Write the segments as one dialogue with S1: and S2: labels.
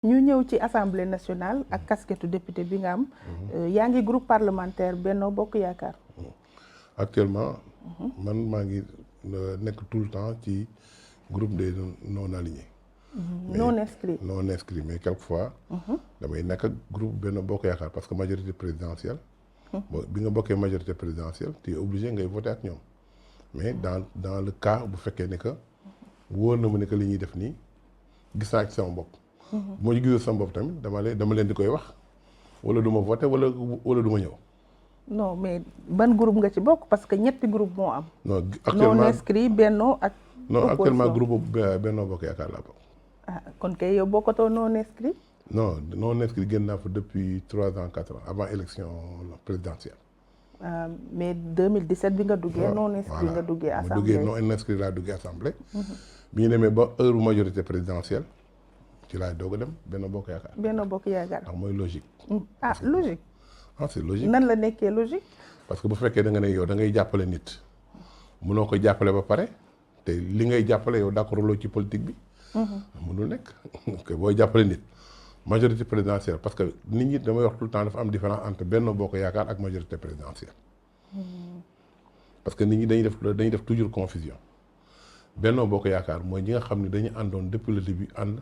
S1: ñu ñëw ci assemblée nationale ak casquette député bi nga am. yaa ngi groupe parlementaire Benno Bokk Yaakaar.
S2: actuellement. man maa ngi nekk tout le temps ci groupe des non alignés.
S1: non inscrit
S2: non inscrit mais quelquefois. damay nekk ak groupe Benno Bokk Yaakaar parce que majorité présidentielle. bi nga bokkee majorité présidentielle tu es obligé ngay voter ak ñoom. mais dans le cas bu fekkee ne que wóor na ma ne que li ñuy def nii gis naa ci sama bopp. bu ma gisee sama bopp tamit dama leen di koy wax wala du ma voter wala du ma ñëw.
S1: non mais ban groupe nga ci bokk parce que ñetti groupe moo am.
S2: non actuellement
S1: non inscrit Benno ak.
S2: non actuellement groupe Benno Bokk Yaakaar laa bokk.
S1: ah kon kay yow bokkatoo non inscrit.
S2: non inscrit génn naa fa depuis 3 ans 4 ans avant élection présidentielle.
S1: mais 2017 bi nga duggee. non inscrit nga duggee assemblée
S2: ma duggee non inscrit laa duggee assemblée. bi ñu demee ba heure majorité présidentielle ci laay doog a dem Benno Bokk Yaakaar.
S1: Benno Bokk Yaakaar.
S2: ndax mooy logique.
S1: Logique.
S2: C'est logique.
S1: nan la nekkee logique.
S2: parce que bu fekkee da nga ne yow da ngay jàppale nit mënoo ko jàppale ba pare te li ngay jàppale yow d'accord loo ci politique bi. mënul nekk ok booy jàppale nit majorité présidentielle parce que nit ñi damay wax tout le temps dafa am différence entre Benno Bokk Yaakaar ak majorité présidentielle. parce que nit ñi dañuy def toujours confusion. Benno Bokk Yaakaar mooy ñi nga xam ne dañu àndoon depuis le début ànd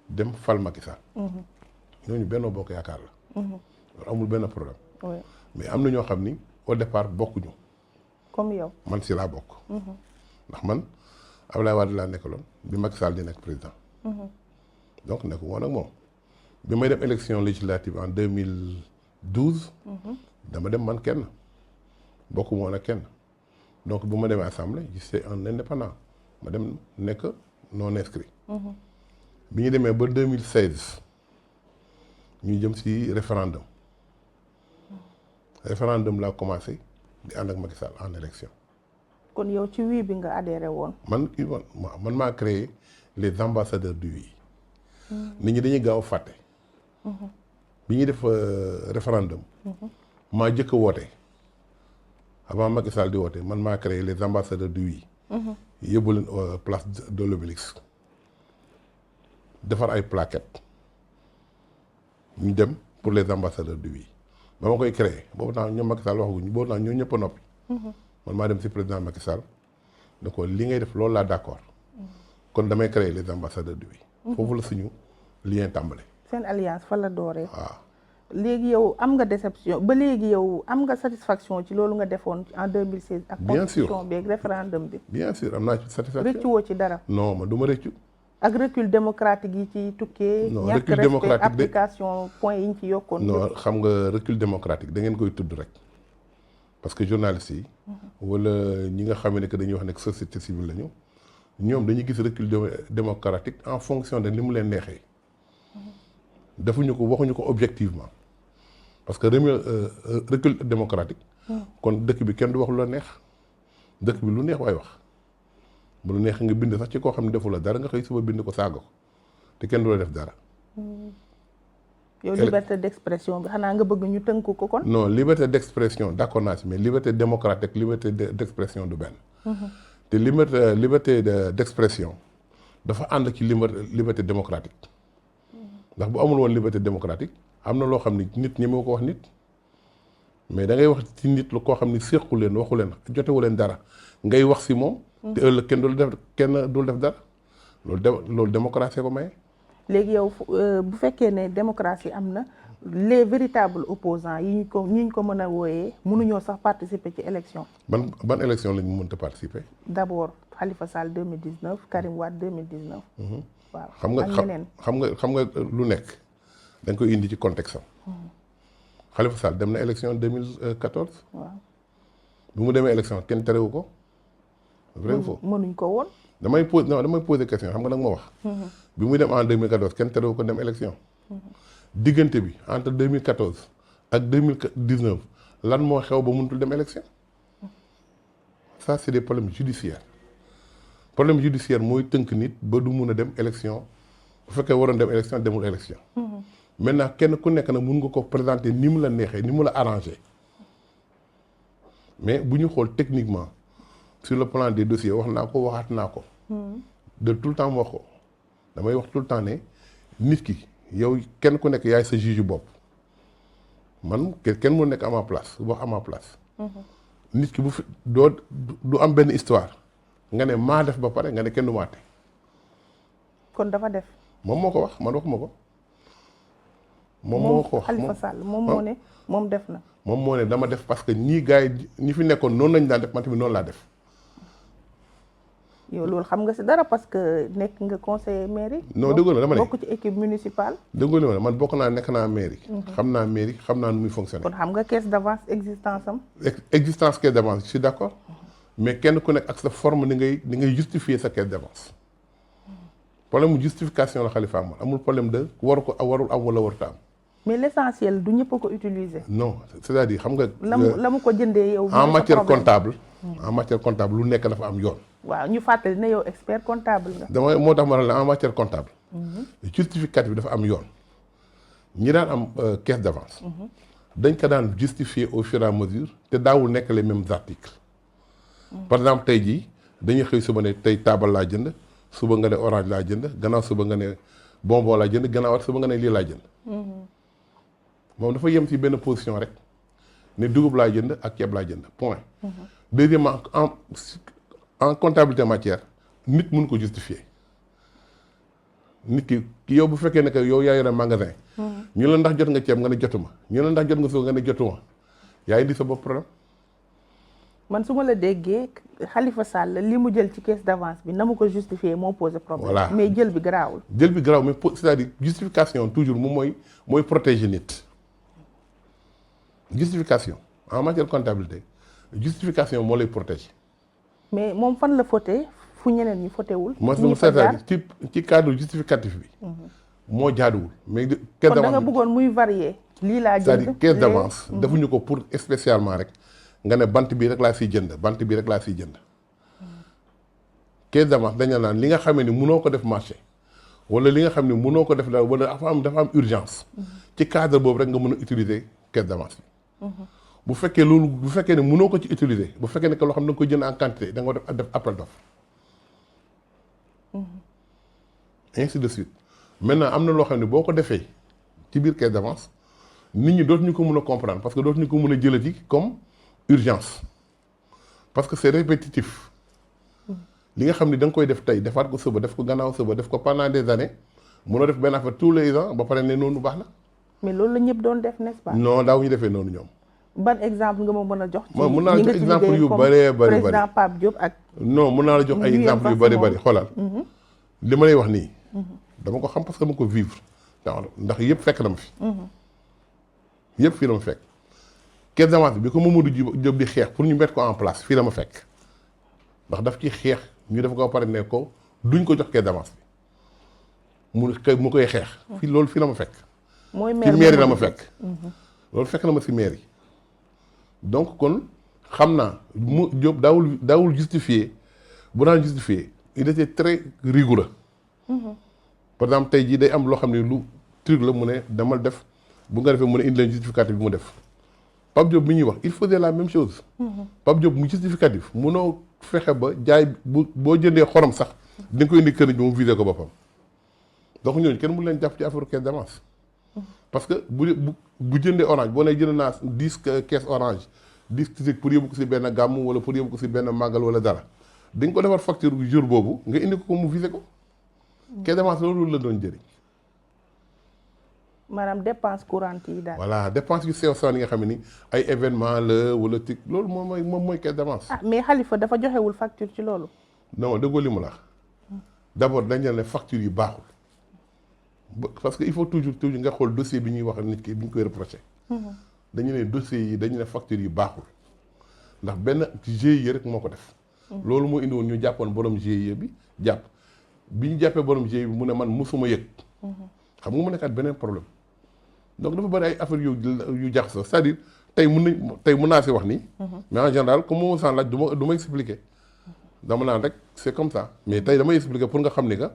S2: dem fal Macky Sall. ñooñu Benno Bokk Yaakaar la. loolu amul benn problème.
S1: oui
S2: mais am na ñoo xam ni au départ bokkuñu.
S1: comme yow.
S2: man si laa bokk. ndax man Abdoulaye Wade laa nekkaloon bi Macky Sall di nekk président. donc nekku woon ak moom. bi may dem élection législative en 2012. dama dem man kenn bokku woon ak kenn donc bu ma demee assemblée j'étais un indépendant ma dem nekk non inscrit. bi ñu demee ba 2016 ñu jëm si référendum. référendum laa commencé di ànd ak Macky Sall en élection.
S1: kon yow ci wii bi nga adhéré woon.
S2: man maa créé les ambassadeurs du oui. nit ñi dañuy gaaw a fàtte. bi ñuy def référendum. maa jëkk a woote avant Macky Sall di woote man maa créé les ambassadeurs du oui. yóbbu leen place de l'Obélisque defar ay plaquettes ñu dem pour les ambassadeurs du oui. ba ma koy créé boobu temps ñoom Macky Sall waxaguñu boobu temps ñoo ñëpp a noppi. man maa dem si président Macky Sall ne ko li ngay def loolu laa d'accord. kon damay créer les ambassadeurs du oui. foofu la suñu lien tàmbale.
S1: seen alliance fa la dooree.
S2: waaw
S1: léegi yow am nga déception ba léegi yow am nga satisfaction ci loolu nga defoon en 2016. ak constitution bi ak référendum bi.
S2: bien sûr am naa ci satisfaction.
S1: rëccu woo ci dara.
S2: non man du ma rëccu.
S1: ak recul démocratique yi ci tukkee.
S2: non
S1: ñàkk
S2: recul démocratique
S1: respect application point yi ñu ci yokkoon.
S2: non xam nga recul démocratique da ngeen koy tudd rek parce que journalistes yi. wala ñi nga xam ne que dañuy wax ne société civile lañu. ñoom dañuy gis recul démocratique en fonction de li mu leen neexee. defuñu ko waxuñu ko objectivement parce que recul démocratique. kon dëkk bi kenn du wax lu la neex dëkk bi lu neex waay wax. bu lu neex nga bind sax ci koo xam ne defu la dara nga xëy suba bind ko saaga ko te kenn du la def dara.
S1: yow liberté d'expression bi xanaa nga bëgg ñu tënk ko kon.
S2: non liberté d'expression d'accord naa si mais liberté démocratique liberté d'expression du benn. te liberté d'expression dafa ànd ci liberté démocratique. ndax bu amul woon liberté démocratique am na loo xam ni nit ñi moo ko wax nit mais da ngay wax ci nit lu koo xam ni séqu leen waxu leen jotewu leen dara ngay wax si moom. te ëllëg kenn dul def dara loolu démocratie ko maye.
S1: léegi yow bu fekkee ne démocratie am na les véritables opposants yi ñu ko mën a wooyee mënuñoo sax participer ci élection.
S2: ban élection lañu mënta participer.
S1: d'abord Khalifa Sall 2019 Karim Wade 2019. waaw
S2: xam nga lu nekk da nga koy indi ci contexte am. Khalifa Sall dem na élection 2014.
S1: waaw
S2: bi mu demee élection kenn terewu ko. vrai faux
S1: mënuñ ko woon.
S2: damay poser question xam nga nag ma wax. bi muy dem en 2014 kenn terewu ko dem élection. diggante bi entre 2014 ak 2019 lan moo xew ba mënutul dem élection. ça c'est des problèmes judiciaires. problème judiciaire mooy tënk nit ba du mun a dem élection bu fekkee waroon dem élection demul élection. maintenant kenn ku nekk nag mun nga ko présenter ni mu la neexee ni mu la arrangé mais bu ñu xool techniquement sur le plan des dossiers wax naa ko waxaat naa ko. de tout le temps ma wax ko damay wax tout le temps ne nit ki yow kenn ku nekk yaay sa juge bopp man kenn mu nekk à ma place wax à ma place. nit ki bu fi du am benn histoire nga ne maa def ba pare nga ne kenn du maate.
S1: kon dafa def.
S2: moom moo ko wax man waxuma ko. moom moo ko wax
S1: Khalifa Sall moom moo ne moom def na.
S2: moom moo ne dama def parce que ñii gars yi ñi fi nekkoon noonu lañu daan def man tamit noonu laa def.
S1: yow loolu xam nga si dara parce que nekk nga conseiller mairie.
S2: non déggoo na dama ne
S1: bokk ci équipe municipale.
S2: déggoo na man bokk naa nekk naa mairie. xam naa mairie xam naa nu muy fonctionner.
S1: kon xam nga caisse d'avance existence am.
S2: existence caisse d'avance je suis d'accord mais kenn ku nekk ak sa forme ni ngay justifier sa caisse d'avance. problème mu justification la Khalifa amoon amul problème de warul am wala warut am.
S1: mais l'essentiel du ñëpp a ko utiliser.
S2: non c'est-à-dire xam nga.
S1: la mu ko jëndee yow.
S2: en matière comptable. en matière comptable lu nekk dafa am yoon.
S1: waaw ñu fàttali ne yow expert comptable nga.
S2: moo tax ma ne la en matière comptable. justificatif bi dafa am yoon. ñi daan am caisse d'avance. dañ ko daan justifier au fur et à mesure te daawul nekk les mêmes articles. par exemple tey jii dañuy xëy suba ne tey taabal laa jënd suba nga ne orange laa jënd gannaaw suba nga ne bonbon laa jënd gannaaw suba nga ne lii laa jënd. moom dafa yem ci benn position rek ne dugub laa jënd ak ceeb laa jënd point. deuxièmement en comptabilité matière nit mun ko justifier nit ki yow bu fekkee ne que yow yaa yore magasin. ñu la ndax jot nga ceeb nga ne jotuma ñu la ndax jot nga suuf nga ne jotuma yaa indi sa bopp problème.
S1: man su ma la déggee Khalifa Sall li mu jël ci caisse d'avance bi na mu ko justifier moo posé problème.
S2: voilà
S1: mais jël bi garaawul.
S2: jël bi garaaw mais c'est-à-dire justification toujours moom mooy protéger nit. justification en matière comptabilité justification moo lay protéger.
S1: mais moom fan la fauté fu ñeneen ñi fautéwul.
S2: ñu fa jaar ci cadre justificatif bi. moo jaaduwul mais. caisse d'avance
S1: kon da nga bëggoon muy varier. lii laa jënd
S2: c'est-à-dire caisse d'avance defuñu ko pour spécialement rek nga ne bant bii rek laa siy jënd bant bii rek laa siy jënd. caisse d'avance dañu naan li nga xamee ni mënoo ko def marché wala li nga xam ne mënoo ko def daal wala dafa am urgence. ci cadre boobu rek nga mën a utiliser caisse d'avance bi. bu fekkee ne mënoo ko ci utiliser bu fekkee ne que loo xam ne da nga koy jënd en quantité da nga def appel d'offre. ainsi de suite maintenant am na loo xam ne boo ko defee ci biir caisse d'avance nit ñi dootuñu ko mën a comprendre parce que dootuñu ko mën a jëlati comme urgence parce que c'est répétitif. li nga xam ne da nga koy def tey defaat ko suba def ko gannaaw suba def ko pendant des années mënoo def benn affaire tous les ans ba pare ne noonu baax na.
S1: mais loolu la ñëpp doon def n'est-ce pas.
S2: non daaw ñu defee noonu ñoom.
S1: ban exemple nga ma mën a jox. ci
S2: mën naa la jox exemple yu bëree bëri
S1: président Pape Diop ak.
S2: non mën naa la jox ay exemple yu bëri xoolal. li ma lay wax nii. dama ko xam parce que dama ko vivre ndax yëpp fekk na ma fi. yëpp fii la ma fekk. caisse d'avance bi ko Mamadou Diop di xeex pour ñu mettre ko en place fii la ma fekk ndax daf ci xeex ñu def ko pare ne ko duñ ko jox caisse d'avance bi mu koy xeex. fii loolu fii la ma fekk.
S1: mooy
S2: ci mairie la ma fekk. loolu fekk na ma ci mairie. donc kon xam naa mu Diop daawul justifier bu daan justifier il était très rigoureux. par exemple tey jii day am loo xam ne lu truc la mu ne demal def bu nga defee mu ne indi leen justificatif bi mu def Pape Diop mi ñuy wax il faisait la même chose. Pape Diop mu justificatif munoo fexe ba jaay boo jëndee xorom sax di nga ko indi kër bi mu visé ko boppam donc ñooñu kenn mënu leen jàpp ci affaire caisse d'avance. parce que bu jëndee orange boo nee jënd naa 10 caisse orange 10 ticket pour yóbbu ko ci benn gàmm wala pour yóbbu ko ci benn màggal wala dara di nga ko defar facture jour boobu nga indi ko mu visé ko. caisse d'avance loolu la doon jëriñ.
S1: maanaam dépense courante yi daal.
S2: voilà dépense yu sew sew yi nga xam ne ni ay événement la wala tic loolu moom mooy caisse d'avance.
S1: ah mais Khalifa dafa joxewul facture ci loolu.
S2: non déggoo li mu la wax d'abord dañu ne facture yi baaxul. parce que il faut toujours nga xool dossier bi ñuy wax nit ki bi ñu koy reproché. dañu ne dossier yi dañu ne facture yi baaxul ndax benn GIE rek moo ko def. loolu moo indi woon ñu jàppoon borom GIE bi bi ñu jàppee borom GIE bi mu ne man musuma yëg. xam nga mu nekkaat beneen problème donc dafa bari ay affaires yu jaxasoo c'est-à-dire tey mun naa si wax nii. mais en général comme moom saan laaj du ma expliquer. dama naan rek c'est comme ça mais tey damay expliquer pour nga xam ni que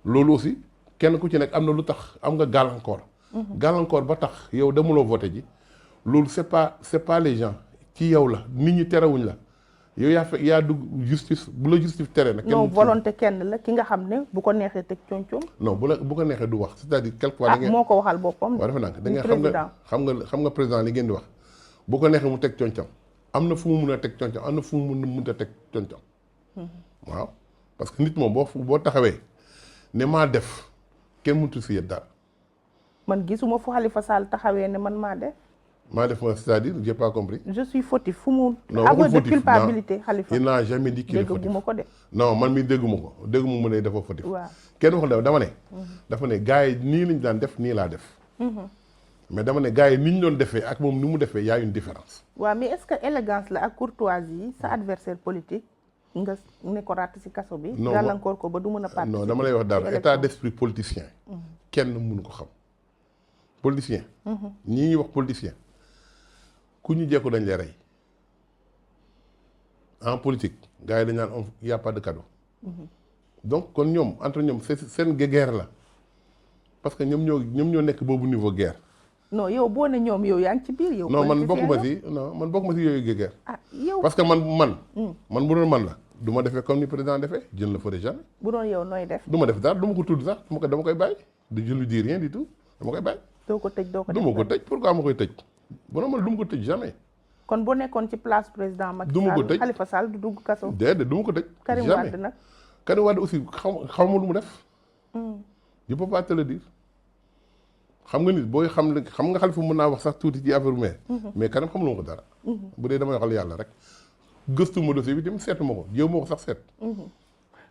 S2: loolu aussi. kenn ku ci nekk am na lu tax am nga gàllankoor. gàllankoor ba tax yow demuloo voté ji loolu c'est pas les gens ci yow la nit ñi terewuñ la yow yaa dugg justice bu la justice tere nag.
S1: non volonté kenn la ki nga xam ne bu ko neexee teg coom-coom.
S2: non bu ko neexee du wax c'est-à-dire quelquefois.
S1: moo ko waxal boppam.
S2: waaw dafa naan da nga xam nga président li ngeen di wax bu ko neexee mu teg coom-coom am na fu mu mun a teg coom-coom am na fu mu mun a teg coom-coom. waaw parce que nit moom boo taxawee ne maa def kenn mënut si yet dara.
S1: man gisuma fu Khalifa Sall taxawee ne man maa def.
S2: maa def ma c'est-à-dire j'ai pas compris.
S1: je suis fautif fu mu. aveu de culpabilité Khalifa.
S2: il n'a jamais dit qu'il est fautif.
S1: dégguma ko de.
S2: non man mi dégguma ko mu ne dafa fautif.
S1: waaw
S2: kenn waxul dama ne. dafa ne gars yi nii lañu daan def nii laa def. mais dama ne gars yi ni ñu doon defee ak moom ni mu defee y a une différence.
S1: waaw mais est-ce que élégance la ak courtoisie sa adversaire politique nga ne ko ratt ci kaso bi.
S2: non
S1: gàllankoor ko ba du mën a participer.
S2: non dama lay wax dara état d'esprit politicien. kenn mënu ko xam. politicien. ñii ñuy wax politicien. ku ñu jekku dañ lay rey en politique gars yi dañ naan y a pas de cadeau. donc kon ñoom entre ñoom seen guerre la parce que ñoom ñoo nekk boobu niveau guerre.
S1: non yow boo ne ñoom yow yaa ngi ci biir yow.
S2: non man bokkuma si yooyu guerre.
S1: ah yow
S2: parce que man bu doon man la du ma defee comme ni président defee je ne le ferai jamais.
S1: bu doon yow nooy def.
S2: du ma def dara du ma ko tudd sax dama koy bàyyi je lui dis rien du tout dama koy bàyyi.
S1: doo ko tëj doo ko
S2: du ma ko tëj pourquoi ma koy tëj. bu doon man du ma ko tëj jamais.
S1: kon boo nekkoon ci place président Macky
S2: du ma ko
S1: Sall
S2: tëj
S1: Khalifa Sall du dugg kaso.
S2: déedéet du ma ko tëj.
S1: Karim Wade nag.
S2: Karim Wade aussi xaw ma lu mu def. je peux pas te le dire. xam nga nit booy xam nga Khalifa mën naa wax sax tuuti ci affaire mais Karim xamuloo ko dara. bu dee damay waxal yàlla rek. gëstu ma dossier bi tamit seetu ma ko jéem ma ko sax seet.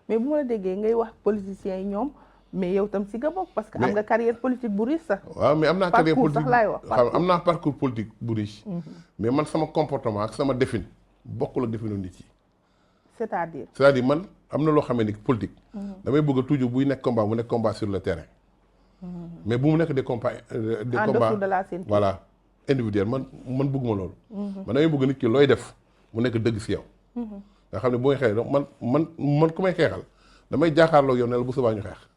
S1: mais bu ma la déggee ngay wax politiciens yi ñoom mais yow tam si nga bokk parce que am nga carrière politique bu riche sax.
S2: waaw mais am naa carrière politique
S1: sax laay wax
S2: am naa parcours politique bu riche. mais man sama comportement ak sama défin bokkul ak définu nit yi. c'est-à-dire man am na loo xamee ni politique. damay bëgg a toujours buy nekk combat mu nekk combat sur le terrain. mais bu mu nekk des combats
S1: en dessous de la scène.
S2: voilà individuel man bëgguma loolu. man damay bëgg nit ki looy def mu nekk dëgg si yow. nga xam ne bu may xeex man ku may xeexal damay jaaxaarloo yow ne la bu subaa ñu xeex.